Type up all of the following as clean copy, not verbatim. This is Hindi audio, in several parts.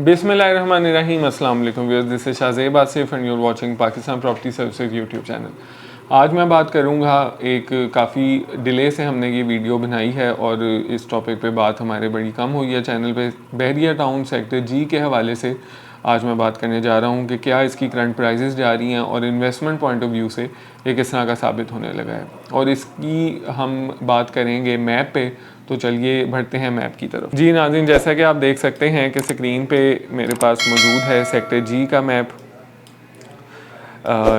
बिस्मिल्लाहिर्रहमानिर्रहीम। अस्सलाम वालेकुम viewers, this is Shahzeb Asif and you are watching Pakistan property services YouTube channel. आज मैं बात करूंगा, एक काफ़ी डिले से हमने ये वीडियो बनाई है और इस टॉपिक पे बात हमारे बड़ी कम हुई है चैनल पे। बहरिया टाउन सेक्टर जी के हवाले से आज मैं बात करने जा रहा हूँ कि क्या इसकी करंट प्राइसेस जा रही हैं और इन्वेस्टमेंट पॉइंट ऑफ व्यू से ये किस तरह का साबित होने लगा है, और इसकी हम बात करेंगे मैप पे। तो चलिए बढ़ते हैं मैप की तरफ। जी नाज़रीन, जैसा कि आप देख सकते हैं कि स्क्रीन पे मेरे पास मौजूद है सेक्टर जी का मैप।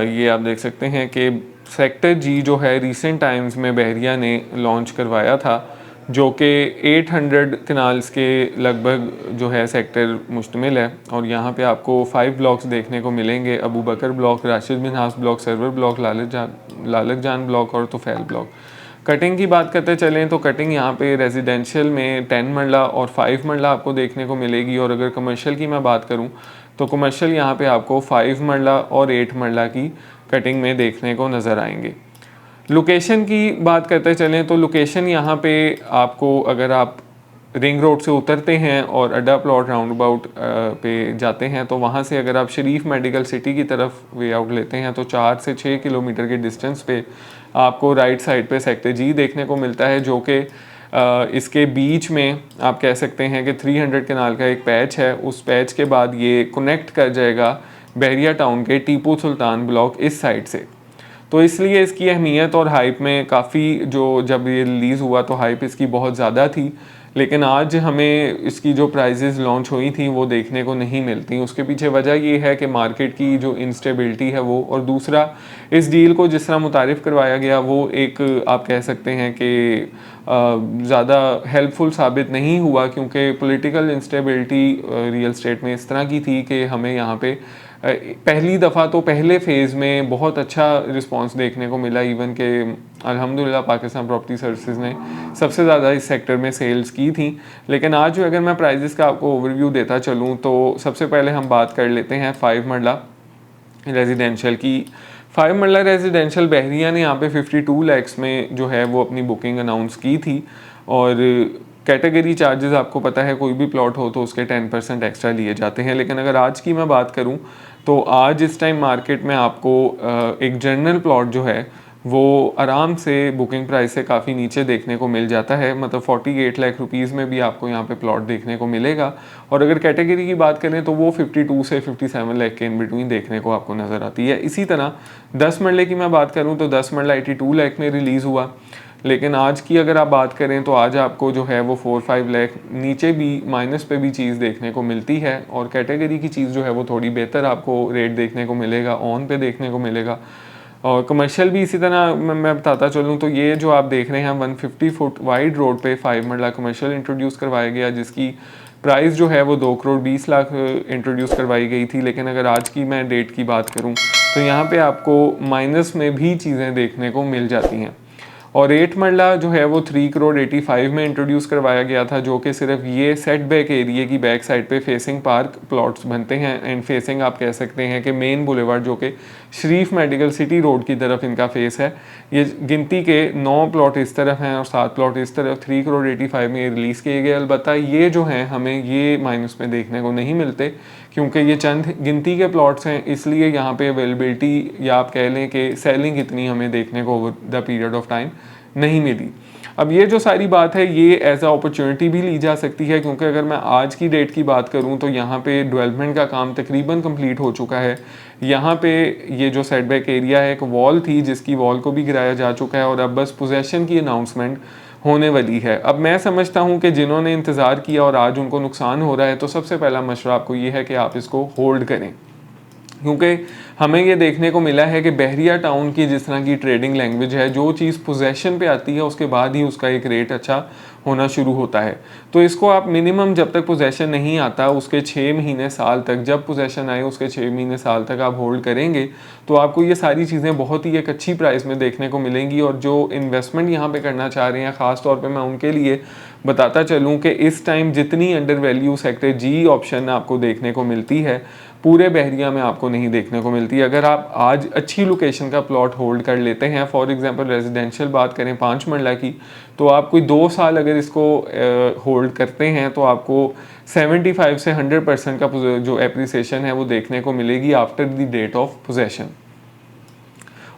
ये आप देख सकते हैं कि सेक्टर जी जो है रिसेंट टाइम्स में बहरिया ने लॉन्च करवाया था, जो कि 800 कनाल्स के लगभग जो है सेक्टर मुश्तमिल है। और यहाँ पे आपको 5 ब्लॉक्स देखने को मिलेंगे: Abu Bakar block, Rashid Minhas block, Sarwar block, Lalak Jan block और तुफैल ब्लॉक। कटिंग की बात करते चलें तो कटिंग यहाँ पे रेजिडेंशियल में 10 मरला और 5 मरला आपको देखने को मिलेगी, और अगर कमर्शियल की मैं बात करूँ तो कमर्शियल यहाँ पे आपको 5 मरला और 8 मरला की कटिंग में देखने को नज़र आएंगे। लोकेशन की बात करते चलें तो लोकेशन यहाँ पे आपको, अगर आप रिंग रोड से उतरते हैं और अड्डा प्लॉट राउंड अबाउट पे जाते हैं तो वहाँ से अगर आप शरीफ मेडिकल सिटी की तरफ वे आउट लेते हैं तो 4 से 6 किलोमीटर के डिस्टेंस पे आपको राइट साइड पे सेक्टर जी देखने को मिलता है, जो कि इसके बीच में आप कह सकते हैं कि 300 कनाल का एक पैच है। उस पैच के बाद ये कनेक्ट कर जाएगा बहरिया टाउन के टीपू सुल्तान ब्लॉक इस साइड से। तो इसलिए इसकी अहमियत और हाइप में काफ़ी, जो जब ये रिलीज़ हुआ तो हाइप इसकी बहुत ज़्यादा थी, लेकिन आज हमें इसकी जो प्राइसेस लॉन्च हुई थी वो देखने को नहीं मिलती। उसके पीछे वजह ये है कि मार्केट की जो इंस्टेबिलिटी है वो, और दूसरा इस डील को जिस तरह मुतारिफ़ करवाया गया वो एक आप कह सकते हैं कि ज़्यादा हेल्पफुल साबित नहीं हुआ, क्योंकि पॉलिटिकल इंस्टेबिलिटी रियल स्टेट में इस तरह की थी कि हमें यहाँ पे पहली दफ़ा तो पहले फ़ेज़ में बहुत अच्छा रिस्पांस देखने को मिला। इवन के अल्हम्दुलिल्लाह पाकिस्तान प्रॉपर्टी सर्विसेज ने सबसे ज़्यादा इस सेक्टर में सेल्स की थी। लेकिन आज जो अगर मैं प्राइजेस का आपको ओवरव्यू देता चलूँ तो सबसे पहले हम बात कर लेते हैं 5 मरला रेजिडेंशियल की। 5 मरला रेजिडेंशियल बहरिया ने यहाँ पे 52 लैक्स में जो है वो अपनी बुकिंग अनाउंस की थी, और कैटेगरी चार्जेस आपको पता है कोई भी प्लॉट हो तो उसके 10% एक्स्ट्रा लिए जाते हैं। लेकिन अगर आज की मैं बात करूं तो आज इस टाइम मार्केट में आपको एक जनरल प्लॉट जो है वो आराम से बुकिंग प्राइस से काफ़ी नीचे देखने को मिल जाता है, मतलब 48 लाख रुपीज़ में भी आपको यहाँ पे प्लॉट देखने को मिलेगा। और अगर कैटेगरी की बात करें तो वो 52 से 57 लाख के इन बिटवीन देखने को आपको नज़र आती है। इसी तरह 10 मरले की मैं बात करूँ तो 10 मरला 82 लाख में रिलीज़ हुआ, लेकिन आज की अगर आप बात करें तो आज आपको जो है वो 4-5 लाख नीचे भी माइनस पे भी चीज़ देखने को मिलती है। और कैटेगरी की चीज़ जो है वो थोड़ी बेहतर आपको रेट देखने को मिलेगा, ऑन पे देखने को मिलेगा। और कमर्शियल भी इसी तरह मैं बताता चलूँ तो ये जो आप देख रहे हैं 150 फुट वाइड रोड पे 5 मरला कमर्शियल इंट्रोड्यूस करवाया गया, जिसकी प्राइस जो है वो 2 करोड़ 20 लाख इंट्रोड्यूस करवाई गई थी। लेकिन अगर आज की मैं डेट की बात करूँ तो यहाँ पे आपको माइनस में भी चीज़ें देखने को मिल जाती हैं। और 8 मरला जो है वो 3 करोड़ 85 में इंट्रोड्यूस करवाया गया था, जो कि सिर्फ ये सेट बैक एरिए की बैक साइड पे फेसिंग पार्क प्लॉट्स बनते हैं, एंड फेसिंग आप कह सकते हैं कि मेन बुलेवार्ड जो कि शरीफ मेडिकल सिटी रोड की तरफ इनका फेस है। ये गिनती के 9 प्लॉट इस तरफ हैं और 7 प्लॉट इस तरफ 3 करोड़ 85 में रिलीज़ किए गए। अलबत्ता ये जो हैं हमें ये माइनस में देखने को नहीं मिलते, क्योंकि ये चंद गिनती के प्लॉट्स हैं, इसलिए यहाँ पे अवेलेबिलिटी या आप कह लें कि सेलिंग इतनी हमें देखने को over the period of time नहीं मिली। अब ये जो सारी बात है ये एज अ अपॉर्चुनिटी भी ली जा सकती है, क्योंकि अगर मैं आज की डेट की बात करूं तो यहाँ पे डेवलपमेंट का काम तकरीबन कंप्लीट हो चुका है। यहाँ पे ये जो सेटबैक एरिया है, एक वॉल थी जिसकी वॉल को भी गिराया जा चुका है, और अब बस पोजेसन की अनाउंसमेंट होने वाली है। अब मैं समझता हूँ कि जिन्होंने इंतज़ार किया और आज उनको नुकसान हो रहा है, तो सबसे पहला मशवरा आपको ये है कि आप इसको होल्ड करें, क्योंकि हमें ये देखने को मिला है कि बहरिया टाउन की जिस तरह की ट्रेडिंग लैंग्वेज है, जो चीज़ पोजेसन पे आती है उसके बाद ही उसका एक रेट अच्छा होना शुरू होता है। तो इसको आप मिनिमम जब तक पोजेसन नहीं आता उसके 6 महीने साल तक, जब पोजेसन आए उसके 6 महीने साल तक आप होल्ड करेंगे तो आपको ये सारी चीज़ें बहुत ही एक अच्छी प्राइस में देखने को मिलेंगी। और जो इन्वेस्टमेंट यहाँ पे करना चाह रहे हैं, ख़ास तौर पे मैं उनके लिए बताता चलूँ कि इस टाइम जितनी अंडर वैल्यू सेक्टर जी ऑप्शन आपको देखने को मिलती है पूरे बहरिया में आपको नहीं देखने को मिलती। मिलती है। अगर आप आज अच्छी लोकेशन का प्लॉट होल्ड कर लेते हैं, फॉर एग्जांपल रेजिडेंशियल बात करें 5 मरला की, तो आप कोई 2 साल अगर इसको होल्ड करते हैं तो आपको 75 से 100% का जो एप्रिसिएशन है वो देखने को मिलेगी after the date of possession.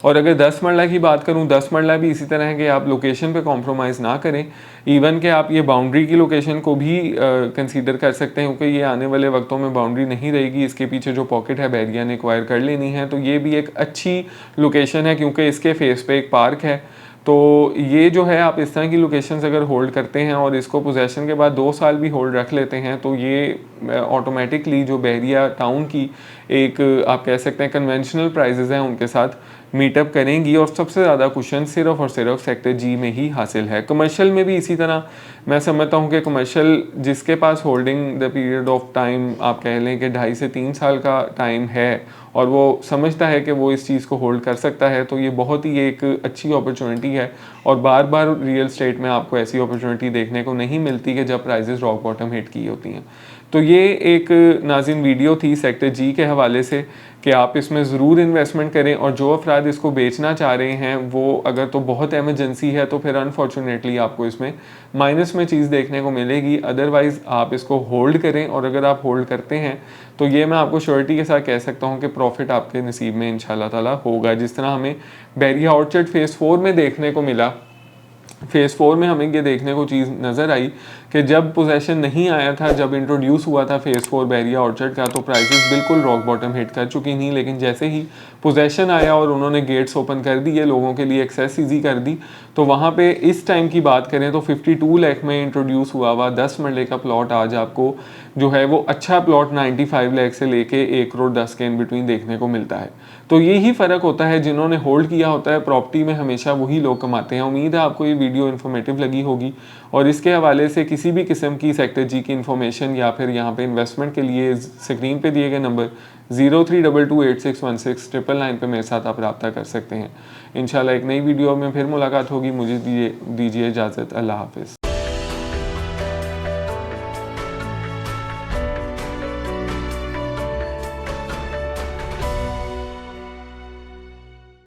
और अगर 10 मरला की बात करूं, 10 मरला भी इसी तरह है कि आप लोकेशन पे कॉम्प्रोमाइज़ ना करें। इवन कि आप ये बाउंड्री की लोकेशन को भी कंसीडर कर सकते हैं, क्योंकि ये आने वाले वक्तों में बाउंड्री नहीं रहेगी। इसके पीछे जो पॉकेट है बहरिया ने एक्वायर कर लेनी है, तो ये भी एक अच्छी लोकेशन है क्योंकि इसके फेस पे एक पार्क है। तो ये जो है, आप इस तरह की लोकेशंस अगर होल्ड करते हैं और इसको पोजेशन के बाद 2 साल भी होल्ड रख लेते हैं, तो ये ऑटोमेटिकली जो बहरिया टाउन की एक आप कह सकते हैं कन्वेंशनल प्राइजेज़ हैं उनके साथ मीटअप करेंगी। और सबसे ज़्यादा कुशन सिर्फ और सिर्फ सेक्टर जी में ही हासिल है। कमर्शियल में भी इसी तरह मैं समझता हूँ कि कमर्शियल जिसके पास holding the period of time आप कह लें कि 2.5 से 3 साल का टाइम है और वो समझता है कि वो इस चीज़ को होल्ड कर सकता है, तो ये बहुत ही एक अच्छी अपॉर्चुनिटी है। और बार बार रियल स्टेट में आपको ऐसी अपॉर्चुनिटी देखने को नहीं मिलती कि जब प्राइजेस रॉक बॉटम हिट की होती हैं। तो ये एक नाज़िन वीडियो थी सेक्टर जी के हवाले से कि आप इसमें ज़रूर इन्वेस्टमेंट करें, और जो अफराद इसको बेचना चाह रहे हैं वो अगर तो बहुत एमरजेंसी है तो फिर अनफॉर्चुनेटली आपको इसमें माइनस में चीज़ देखने को मिलेगी। अदरवाइज़ आप इसको होल्ड करें, और अगर आप होल्ड करते हैं तो ये मैं आपको श्योरिटी के साथ कह सकता हूँ कि प्रॉफिट आपके नसीब में इंशाल्लाह ताला होगा। जिस तरह हमें बहरिया ऑर्चर्ड फेज़ 4 में देखने को मिला, फेज़ 4 में हमें ये देखने को चीज़ नज़र आई कि जब पोजेशन नहीं आया था, जब इंट्रोड्यूस हुआ था फेज़ 4 बहरिया ऑर्चर्ड का, तो प्राइसेस बिल्कुल रॉक बॉटम हिट कर चुकी थी। लेकिन जैसे ही पोजेशन आया और उन्होंने गेट्स ओपन कर दिए, लोगों के लिए एक्सेस ईजी कर दी, तो वहाँ पे इस टाइम की बात करें तो 52 लाख में इंट्रोड्यूस हुआ 10 मरले का प्लॉट आज आपको जो है वो अच्छा प्लॉट 95 लाख से लेके 1 करोड़ 10 के इन बिटवीन देखने को मिलता है। तो यही फ़र्क होता है, जिन्होंने होल्ड किया होता है प्रॉपर्टी में हमेशा वही लोग कमाते हैं। उम्मीद है आपको ये वीडियो इन्फॉर्मेटिव लगी होगी, और इसके हवाले से किसी भी किस्म की सेक्टर जी की इन्फॉर्मेशन या फिर यहाँ पे इन्वेस्टमेंट के लिए स्क्रीन पे दिए गए नंबर 0322861699 पे मेरे साथ आप रब्ता कर सकते हैं। इंशाल्लाह एक नई वीडियो में फिर मुलाकात होगी। मुझे दीजिए इजाज़त। अल्लाह हाफ़िज़।